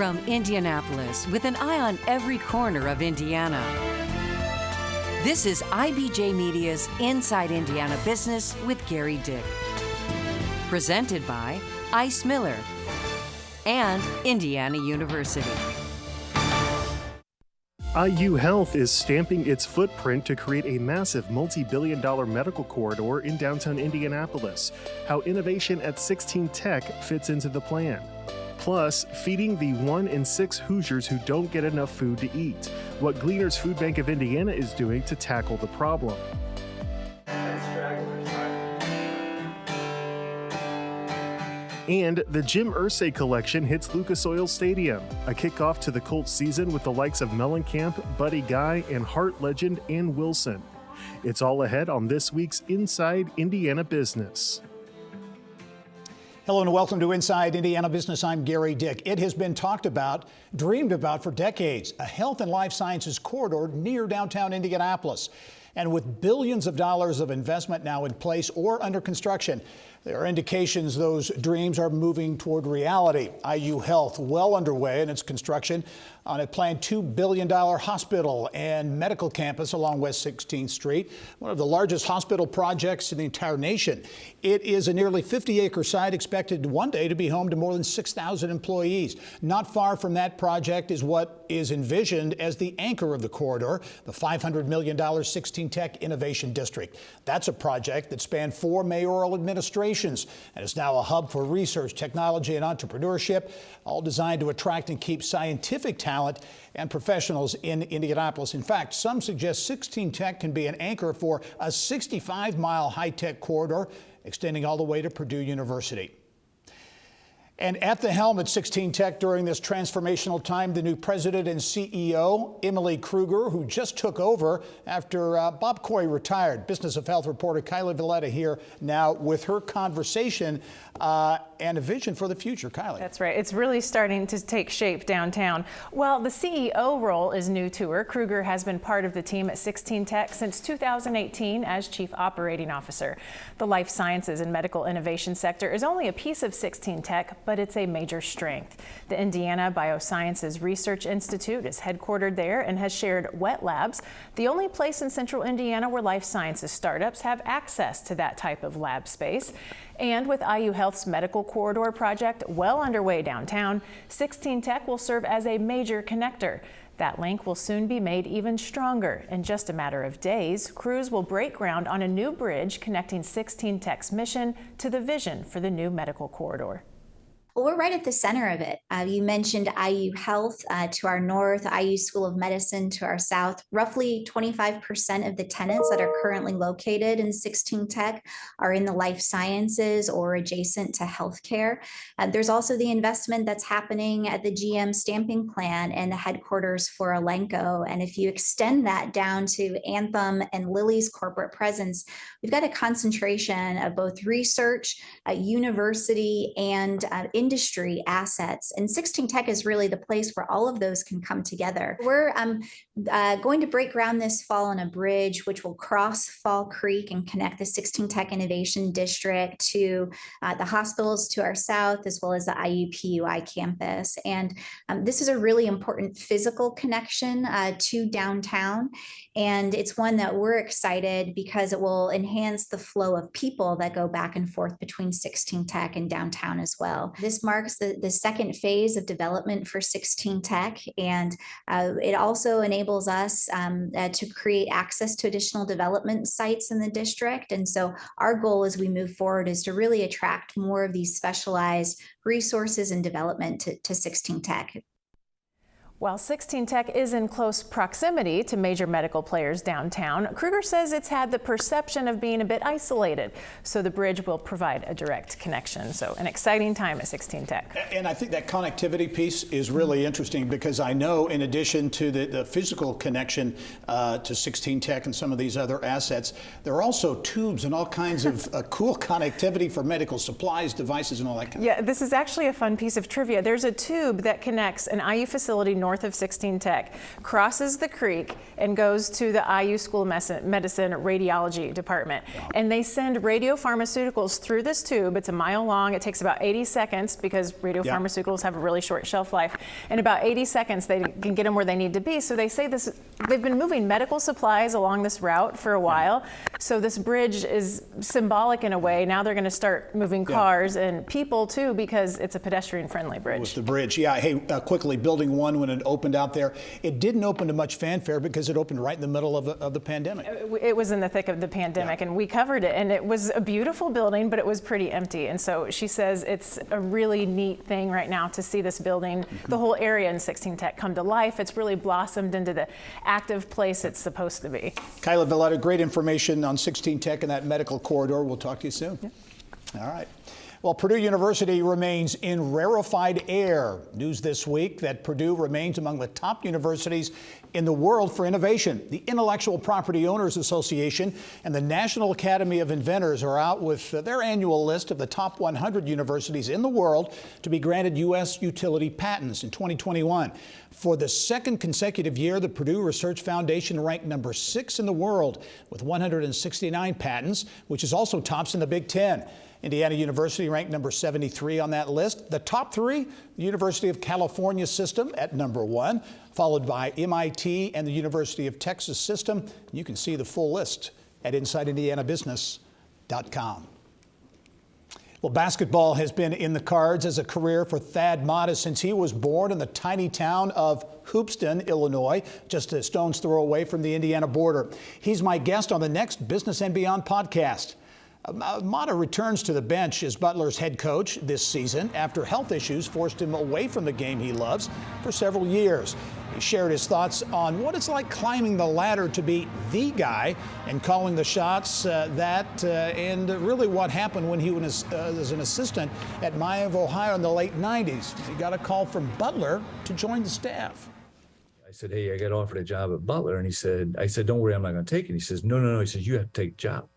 from Indianapolis with an eye on every corner of Indiana. This is IBJ Media's Inside Indiana Business with Gerry Dick. Presented by Ice Miller and Indiana University. IU Health is stamping its footprint to create a massive multi-billion-dollar medical corridor in downtown Indianapolis. How innovation at 16 Tech fits into the plan. Plus, feeding the 1 in 6 Hoosiers who don't get enough food to eat. What GLEANERS Food Bank of Indiana is doing to tackle the problem. And the Jim Irsay collection hits Lucas Oil Stadium, a kickoff to the Colts season with the likes of Mellencamp, Buddy Guy, and Hart legend Ann Wilson. It's all ahead on this week's Inside Indiana Business. Hello and welcome to Inside Indiana Business. I'm Gerry Dick. It has been talked about, dreamed about for decades, a health and life sciences corridor near downtown Indianapolis. And with billions of dollars of investment now in place or under construction, there are indications those dreams are moving toward reality. IU Health well underway in its construction on a planned $2 billion hospital and medical campus along West 16th Street, one of the largest hospital projects in the entire nation. It is a nearly 50-acre site expected one day to be home to more than 6,000 employees. Not far from that project is what is envisioned as the anchor of the corridor, the $500 million 16 Tech Innovation District. That's a project that spanned 4 mayoral administrations and is now a hub for research, technology, and entrepreneurship, all designed to attract and keep scientific talent and professionals in Indianapolis. In fact, some suggest 16 Tech can be an anchor for a 65-mile high-tech corridor extending all the way to Purdue University. And at the helm at 16 Tech during this transformational time, the new president and CEO, Emily Krueger, who just took over after Bob Coy retired. Business of Health reporter Kylie Valletta here now with her conversation and a vision for the future. Kylie. That's right. It's really starting to take shape downtown. Well, the CEO role is new to her. Krueger has been part of the team at 16 Tech since 2018 as Chief Operating Officer. The life sciences and medical innovation sector is only a piece of 16 Tech, but it's a major strength. The Indiana Biosciences Research Institute is headquartered there and has shared wet labs, the only place in central Indiana where life sciences startups have access to that type of lab space. And with IU Health's medical corridor project well underway downtown, 16 Tech will serve as a major connector. That link will soon be made even stronger. In just a matter of days, crews will break ground on a new bridge connecting 16 Tech's mission to the vision for the new medical corridor. Well, we're right at the center of it. You mentioned IU Health to our north, IU School of Medicine to our south. Roughly 25% of the tenants that are currently located in 16 Tech are in the life sciences or adjacent to healthcare. There's also the investment that's happening at the GM stamping plant and the headquarters for Elenco. And if you extend that down to Anthem and Lilly's corporate presence, we've got a concentration of both research, university, and industry assets. And 16 Tech is really the place where all of those can come together. We're going to break ground this fall on a bridge which will cross Fall Creek and connect the 16 Tech Innovation District to the hospitals to our south, as well as the IUPUI campus. And this is a really important physical connection to downtown. And it's one that we're excited because it will enhance the flow of people that go back and forth between 16 Tech and downtown as well. This marks the second phase of development for 16 Tech, and it also enables us to create access to additional development sites in the district. And so our goal as we move forward is to really attract more of these specialized resources and development to 16 Tech. While 16 Tech is in close proximity to major medical players downtown, Krueger says it's had the perception of being a bit isolated, so the bridge will provide a direct connection. So an exciting time at 16 Tech. And I think that connectivity piece is really interesting because I know in addition to the physical connection to 16 Tech and some of these other assets, there are also tubes and all kinds of cool connectivity for medical supplies, devices, and all that kind of stuff. Yeah, this is actually a fun piece of trivia. There's a tube that connects an IU facility north north of 16 Tech, crosses the creek and goes to the IU School of Medicine Radiology Department. And they send radiopharmaceuticals through this tube. It's a mile long. It takes about 80 seconds because radiopharmaceuticals have a really short shelf life. In about 80 seconds, they can get them where they need to be. So they say they've been moving medical supplies along this route for a while. So this bridge is symbolic in a way. Now they're going to start moving cars and people too, because it's a pedestrian-friendly bridge. With the bridge, hey, quickly, Building 1, when it opened out there, it didn't open to much fanfare because it opened right in the middle of the pandemic. It was in the thick of the pandemic, and we covered it, and it was a beautiful building, but it was pretty empty. And so she says it's a really neat thing right now to see this building, the whole area in 16 Tech come to life. It's really blossomed into the active place it's supposed to be. Kyla Valletta, great information on 16 Tech and that medical corridor. We'll talk to you soon. All right. Well, Purdue University remains in rarefied air. News this week that Purdue remains among the top universities in the world for innovation. The Intellectual Property Owners Association and the National Academy of Inventors are out with their annual list of the top 100 universities in the world to be granted U.S. utility patents in 2021. For the second consecutive year, the Purdue Research Foundation ranked number 6 in the world with 169 patents, which is also tops in the Big Ten. Indiana University ranked number 73 on that list. The top 3, the University of California System at number 1, followed by MIT and the University of Texas System. You can see the full list at InsideIndianaBusiness.com. Well, basketball has been in the cards as a career for Thad Matta since he was born in the tiny town of Hoopeston, Illinois, just a stone's throw away from the Indiana border. He's my guest on the next Business and Beyond podcast. Matta returns to the bench as Butler's head coach this season after health issues forced him away from the game he loves for several years. He shared his thoughts on what it's like climbing the ladder to be the guy and calling the shots and really what happened when he was as an assistant at Miami of Ohio in the late 90s. He got a call from Butler to join the staff. I said, hey, I got offered a job at Butler. And I said, don't worry, I'm not going to take it. He says, no. He says, you have to take the job.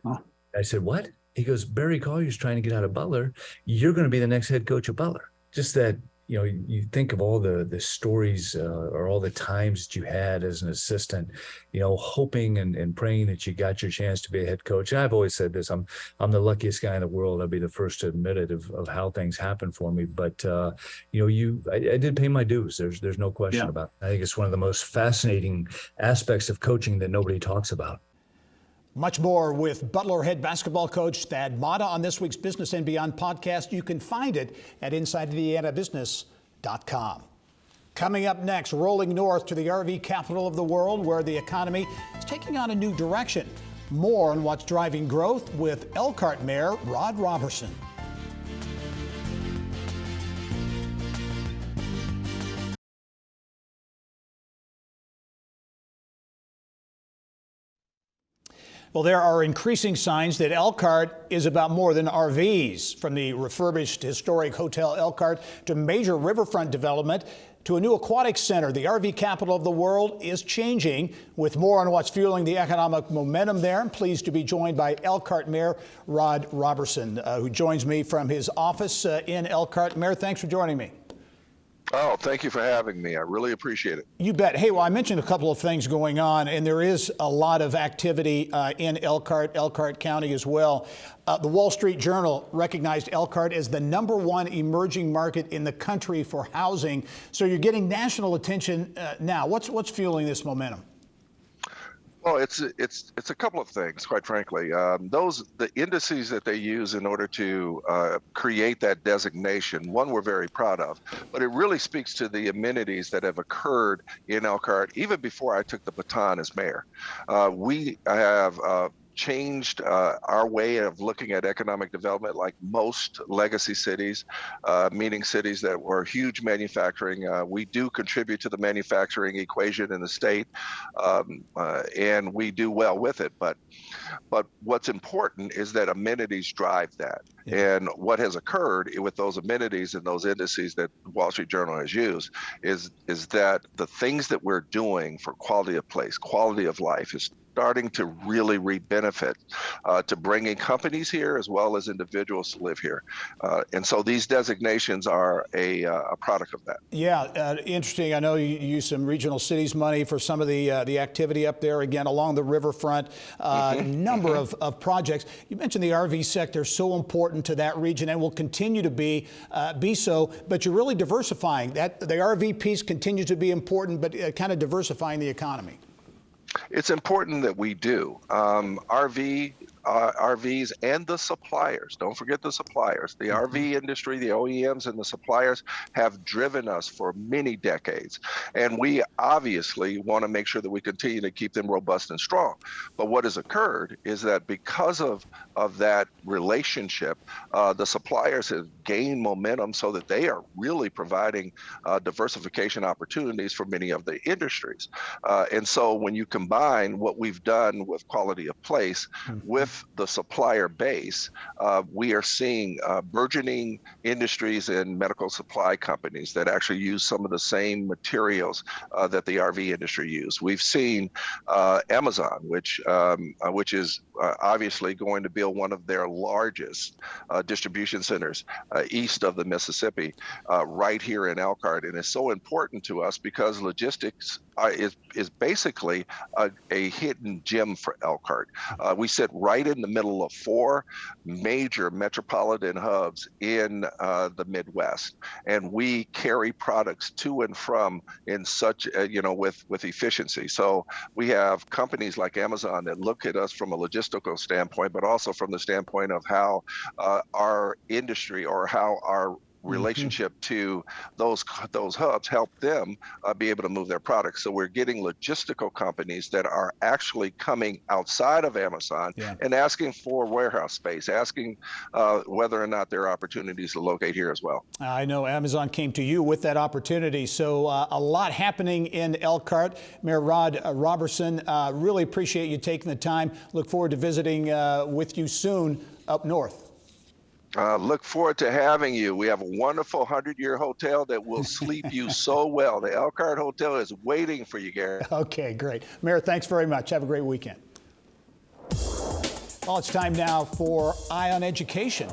Huh. I said, what? He goes, Barry Collier's trying to get out of Butler. You're going to be the next head coach of Butler. Just that, you think of all the stories or all the times that you had as an assistant, hoping and praying that you got your chance to be a head coach. And I've always said this, I'm the luckiest guy in the world. I'll be the first to admit it of how things happen for me. But, I did pay my dues. There's no question about it. I think it's one of the most fascinating aspects of coaching that nobody talks about. Much more with Butler head basketball coach Thad Matta on this week's Business and Beyond podcast. You can find it at InsideIndianaBusiness.com. Coming up next, rolling north to the RV capital of the world, where the economy is taking on a new direction. More on what's driving growth with ELKHART Mayor Rod Roberson. Well, there are increasing signs that ELKHART is about more than RVs. From the refurbished historic Hotel ELKHART to major riverfront development to a new aquatic center, the RV capital of the world is changing. With more on what's fueling the economic momentum there, I'm pleased to be joined by ELKHART Mayor Rod Roberson, who joins me from his office in ELKHART. Mayor, thanks for joining me. Oh, thank you for having me. I really appreciate it. You bet. Hey, well, I mentioned a couple of things going on, and there is a lot of activity in ELKHART County as well. The Wall Street Journal recognized ELKHART as the #1 emerging market in the country for housing. So you're getting national attention now. What's fueling this momentum? Well, it's a couple of things, quite frankly. The indices that they use in order to create that designation, one we're very proud of, but it really speaks to the amenities that have occurred in ELKHART even before I took the baton as mayor. We have changed our way of looking at economic development like most legacy cities, meaning cities that were huge manufacturing. We do contribute to the manufacturing equation in the state, and we do well with it. But what's important is that amenities drive that. Yeah. And what has occurred with those amenities and those indices that Wall Street Journal has used is that the things that we're doing for quality of place, quality of life is starting to really reap benefit to bringing companies here as well as individuals to live here. And so these designations are a product of that. Yeah, interesting. I know you use some regional cities money for some of the activity up there, again, along the riverfront, number of projects. You mentioned the RV sector, so important to that region and will continue to be so, but you're really diversifying. That the RV piece continues to be important, but kind of diversifying the economy. It's important that we do. RVs and the suppliers, don't forget the suppliers. The RV industry, the OEMs and the suppliers have driven us for many decades. And we obviously want to make sure that we continue to keep them robust and strong. But what has occurred is that because of that relationship, the suppliers have gained momentum so that they are really providing diversification opportunities for many of the industries. And so when you combine what we've done with quality of place with the supplier base, we are seeing burgeoning industries and medical supply companies that actually use some of the same materials that the RV industry use. We've seen Amazon, which is obviously going to build one of their largest distribution centers east of the Mississippi, right here in Elkhart, and it's so important to us because logistics is basically a hidden gem for Elkhart. We sit right in the middle of 4 major metropolitan hubs in the Midwest, and we carry products to and from in such with efficiency. So we have companies like Amazon that look at us from a logistical standpoint, but also from the standpoint of how our industry or how our relationship to those hubs help them be able to move their products. So we're getting logistical companies that are actually coming outside of Amazon and asking for warehouse space, asking whether or not there are opportunities to locate here as well. I know Amazon came to you with that opportunity. So a lot happening in Elkhart. Mayor Roberson, really appreciate you taking the time. Look forward to visiting with you soon up north. Look forward to having you. We have a wonderful 100-year hotel that will sleep you so well. The Elkhart Hotel is waiting for you, Gerry. Okay, great. Mayor, thanks very much. Have a great weekend. Well, it's time now for Eye on Education.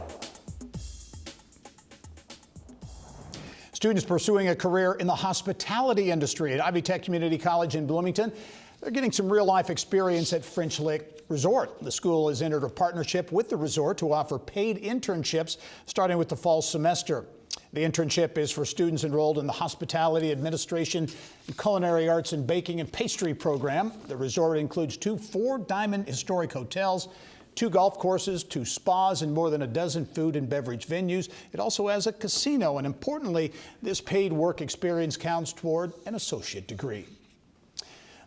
Students pursuing a career in the hospitality industry at Ivy Tech Community College in Bloomington, they're getting some real-life experience at French Lick Resort. The school has entered a partnership with the resort to offer paid internships starting with the fall semester. The internship is for students enrolled in the Hospitality Administration and Culinary Arts and Baking and Pastry program. The resort includes 2 4-diamond historic hotels, 2 golf courses, 2 spas, and more than a dozen food and beverage venues. It also has a casino, and importantly, this paid work experience counts toward an associate degree.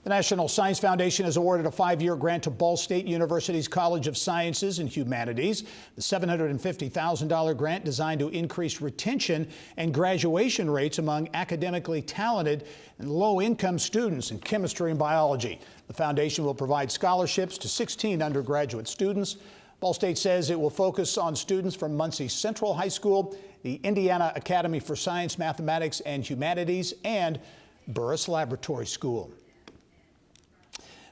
The National Science Foundation has awarded a 5-year grant to Ball State University's College of Sciences and Humanities. The $750,000 grant designed to increase retention and graduation rates among academically talented and low-income students in chemistry and biology. The foundation will provide scholarships to 16 undergraduate students. Ball State says it will focus on students from Muncie Central High School, the Indiana Academy for Science, Mathematics, and Humanities, and Burris Laboratory School.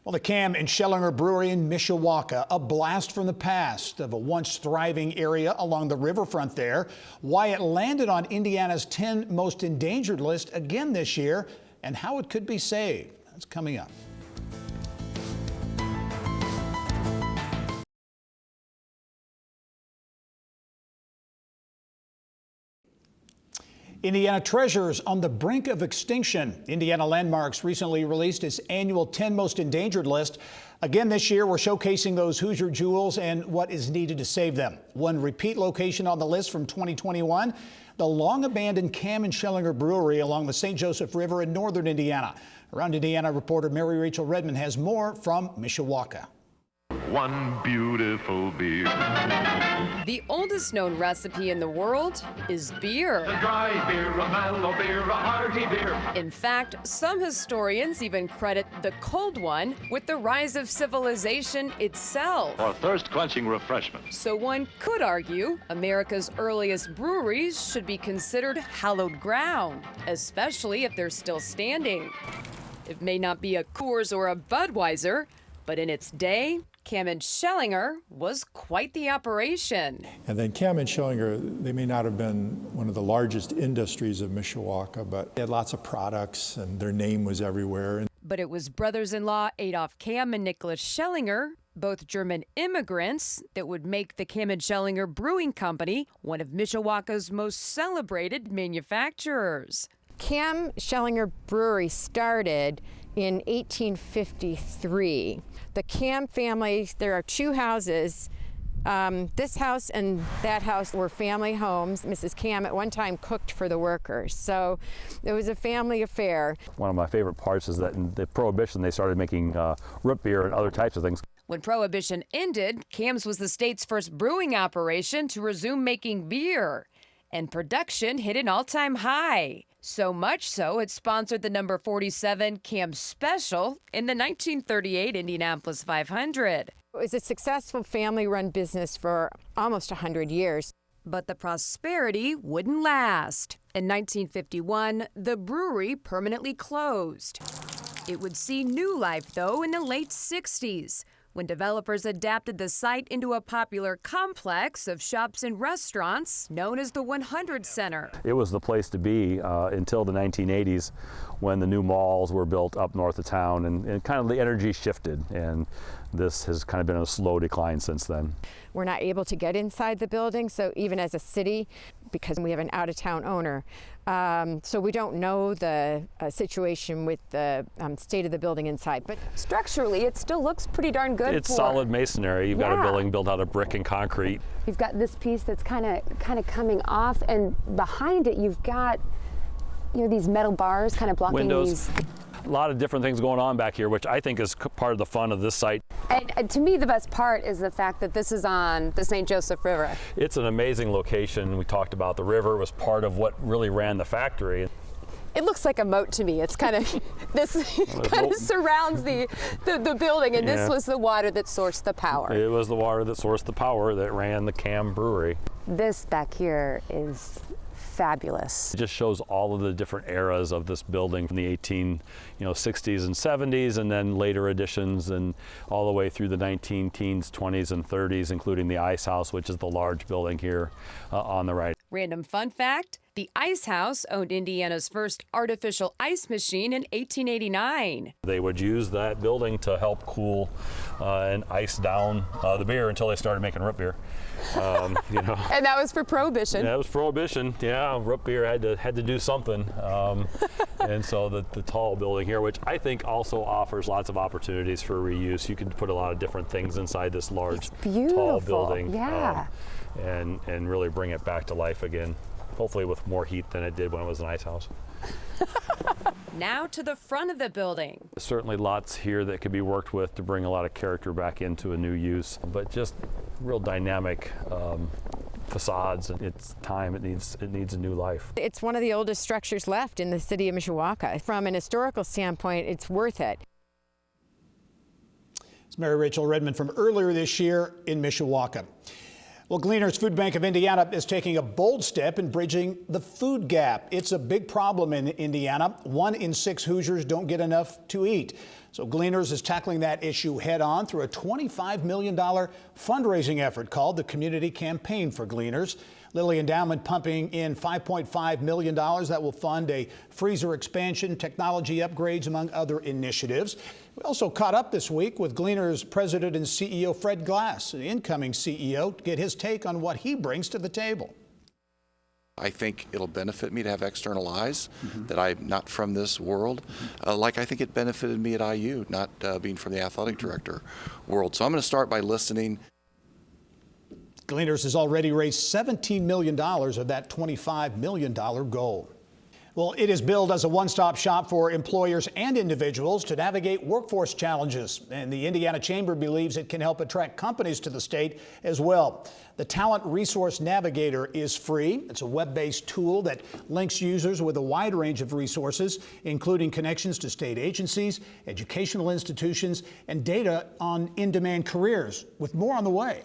Well, the Cam and Schellinger Brewery in Mishawaka, a blast from the past of a once thriving area along the riverfront there. Why it landed on Indiana's 10 most endangered list again this year, and how it could be saved. That's coming up. Indiana treasures on the brink of extinction. Indiana Landmarks recently released its annual 10 most endangered list. Again this year, we're showcasing those Hoosier jewels and what is needed to save them. One repeat location on the list from 2021, the long-abandoned Cam and Schellinger Brewery along the St. Joseph River in northern Indiana. Around Indiana reporter Mary Rachel Redmond has more from Mishawaka. One beautiful beer. The oldest known recipe in the world is beer. A dry beer, a mellow beer, a hearty beer. In fact, some historians even credit the cold one with the rise of civilization itself. For thirst-quenching refreshment. So one could argue America's earliest breweries should be considered hallowed ground, especially if they're still standing. It may not be a Coors or a Budweiser, But in its day, Cam and Schellinger was quite the operation. And then Cam and Schellinger, they may not have been one of the largest industries of Mishawaka, but they had lots of products and their name was everywhere. But it was brothers-in-law Adolf Cam and Nicholas Schellinger, both German immigrants, that would make the Cam and Schellinger Brewing Company one of Mishawaka's most celebrated manufacturers. Cam Schellinger Brewery started in 1853. The Cam family, there are two houses. This house and that house were family homes. Mrs. Cam at one time cooked for the workers, so it was a family affair. One of my favorite parts is that in the Prohibition, they started making root beer and other types of things. When Prohibition ended, Cam's was the state's first brewing operation to resume making beer, and production hit an all-time high. So much so, it sponsored the number 47 Cam Special in the 1938 Indianapolis 500. It was a successful family-run business for almost 100 years. But the prosperity wouldn't last. In 1951, the brewery permanently closed. It would see new life, though, in the late 60s, when developers adapted the site into a popular complex of shops and restaurants known as the 100 Center. It was the place to be until the 1980s, when the new malls were built up north of town, and kind of the energy shifted, and this has kind of been a slow decline since then. We're not able to get inside the building, so even as a city, because we have an out-of-town owner, so we don't know the situation with the state of the building inside. But structurally, it still looks pretty darn good. It's solid masonry. You've got a building built out of brick and concrete. You've got this piece that's kind of coming off, and behind it, you've got these metal bars kind of blocking windows. these. A lot of different things going on back here, which I think is part of the fun of this site. And to me, the best part is the fact that this is on the St. Joseph River. It's an amazing location. We talked about the river was part of what really ran the factory. It looks like a moat to me. It's kind of, this kind of surrounds the building, and this was the water that sourced the power. It was the water that sourced the power that ran the Cam Brewery. This back here is fabulous. It just shows all of the different eras of this building from the 60s and 70s, and then later additions, and all the way through the 19-teens, 20s, and 30s, including the Ice House, which is the large building here on the right. Random fun fact, the Ice House owned Indiana's first artificial ice machine in 1889. They would use that building to help cool and ice down the beer until they started making root beer. And that was for Prohibition. That was Prohibition. Yeah, root beer had to do something. And so the tall building here, which I think also offers lots of opportunities for reuse. You can put a lot of different things inside this large, tall building. Yeah. And really bring it back to life again. Hopefully with more heat than it did when it was an ice house. Now to the front of the building. Certainly lots here that could be worked with to bring a lot of character back into a new use, but just real dynamic facades. It's time, it needs a new life. It's one of the oldest structures left in the city of Mishawaka. From an historical standpoint, it's worth it. It's Mary Rachel Redmond from earlier this year in Mishawaka. Well, Gleaners Food Bank of Indiana is taking a bold step in bridging the food gap. It's a big problem in Indiana. 1 in 6 Hoosiers don't get enough to eat. So Gleaners is tackling that issue head on through a $25 million fundraising effort called the Community Campaign for Gleaners. Lilly Endowment pumping in $5.5 million that will fund a freezer expansion, technology upgrades, among other initiatives. We also caught up this week with Gleaners President and CEO Fred Glass, the incoming CEO, to get his take on what he brings to the table. I think it'll benefit me to have external eyes, that I'm not from this world, like I think it benefited me at IU, not being from the athletic director world. So I'm going to start by listening. Gleaners has already raised $17 million of that $25 million goal. Well, it is billed as a one-stop shop for employers and individuals to navigate workforce challenges, and the Indiana Chamber believes it can help attract companies to the state as well. The Talent Resource Navigator is free. It's a web-based tool that links users with a wide range of resources, including connections to state agencies, educational institutions, and data on in-demand careers, with more on the way.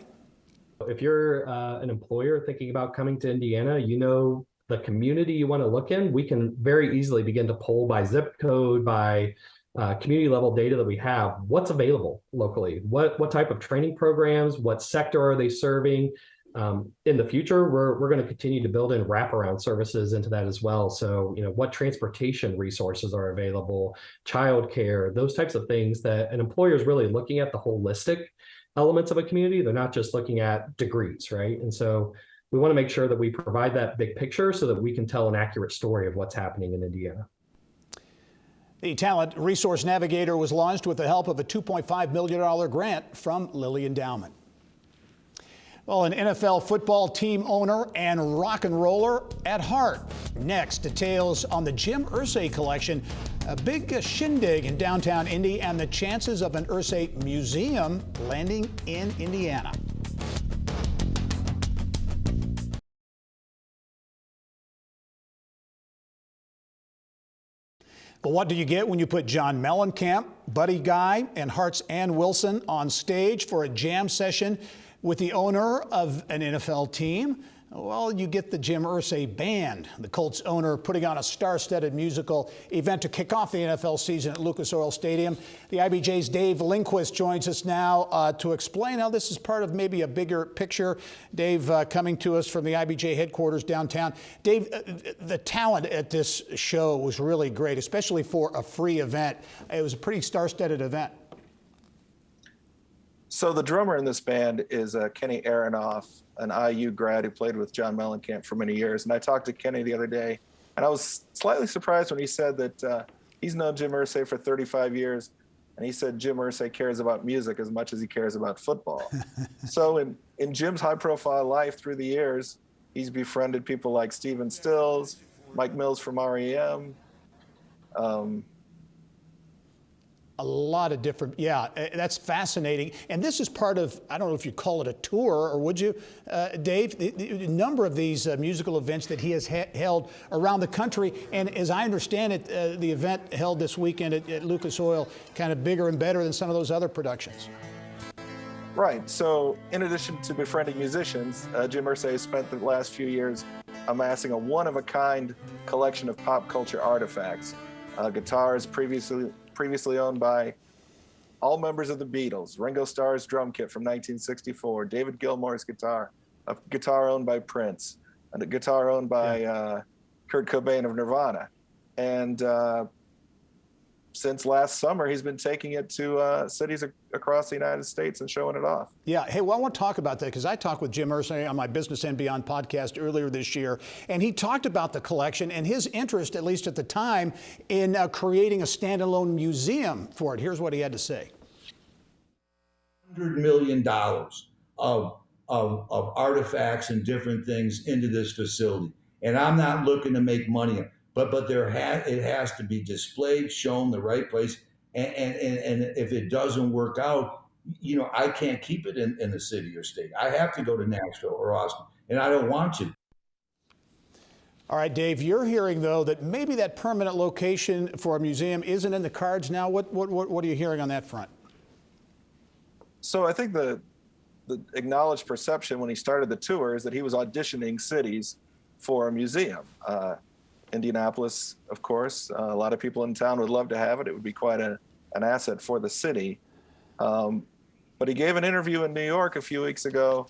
If you're an employer thinking about coming to Indiana, the community you want to look in, we can very easily begin to poll by zip code, by community level data that we have, what's available locally, what type of training programs, what sector are they serving. In the future, we're going to continue to build in wraparound services into that as well. So, what transportation resources are available, childcare, those types of things that an employer is really looking at the holistic elements of a community. They're not just looking at degrees, right? And so we want to make sure that we provide that big picture so that we can tell an accurate story of what's happening in Indiana. The Talent Resource Navigator was launched with the help of a $2.5 million grant from Lilly Endowment. Well, an NFL football team owner and rock and roller at heart. Next, details on the Jim IRSAY collection, a big shindig in downtown Indy, and the chances of an IRSAY museum landing in Indiana. But what do you get when you put John Mellencamp, Buddy Guy, and Hart's Ann Wilson on stage for a jam session with the owner of an NFL team? Well, you get the Jim IRSAY Band, the Colts owner putting on a star-studded musical event to kick off the NFL season at Lucas Oil Stadium. The IBJ's Dave Lindquist joins us now to explain how this is part of maybe a bigger picture. Dave, coming to us from the IBJ headquarters downtown. Dave, the talent at this show was really great, especially for a free event. It was a pretty star-studded event. So the drummer in this band is Kenny Aronoff, an IU grad who played with John Mellencamp for many years. And I talked to Kenny the other day, and I was slightly surprised when he said that he's known Jim IRSAY for 35 years. And he said Jim IRSAY cares about music as much as he cares about football. So in Jim's high-profile life through the years, he's befriended people like Stephen Stills, Mike Mills from REM, a lot of different, yeah, that's fascinating. And this is part of, I don't know if you call it a tour, or would you, Dave, the number of these musical events that he has held around the country. And as I understand it, the event held this weekend at Lucas Oil, kind of bigger and better than some of those other productions. Right. So in addition to befriending musicians, Jim IRSAY has spent the last few years amassing a one-of-a-kind collection of pop culture artifacts. Guitars previously owned by all members of the Beatles, Ringo Starr's drum kit from 1964, David Gilmour's guitar, a guitar owned by Prince, and a guitar owned by Kurt Cobain of Nirvana. And since last summer, he's been taking it to cities across the United States and showing it off. Yeah. Hey, well, I want to talk about that because I talked with Jim IRSAY on my Business and Beyond podcast earlier this year, and he talked about the collection and his interest, at least at the time, in creating a standalone museum for it. Here's what he had to say. $100 million of artifacts and different things into this facility. And I'm not looking to make money, but it has to be displayed, shown the right place. And if it doesn't work out, I can't keep it in the city or state. I have to go to Nashville or Austin, and I don't want to. All right, Dave, you're hearing, though, that maybe that permanent location for a museum isn't in the cards now. What are you hearing on that front? So I think the acknowledged perception when he started the tour is that he was auditioning cities for a museum. Indianapolis, of course, a lot of people in town would love to have it. It would be quite an asset for the city. But he gave an interview in New York a few weeks ago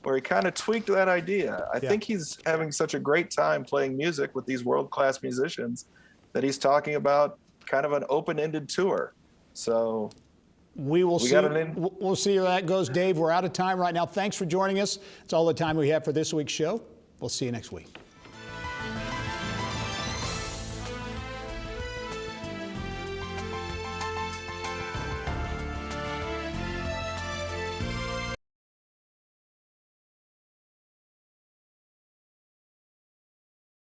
where he kind of tweaked that idea. I think he's having such a great time playing music with these world-class musicians that he's talking about kind of an open-ended tour. So we'll see where that goes. Dave, we're out of time right now. Thanks for joining us. It's all the time we have for this week's show. We'll see you next week.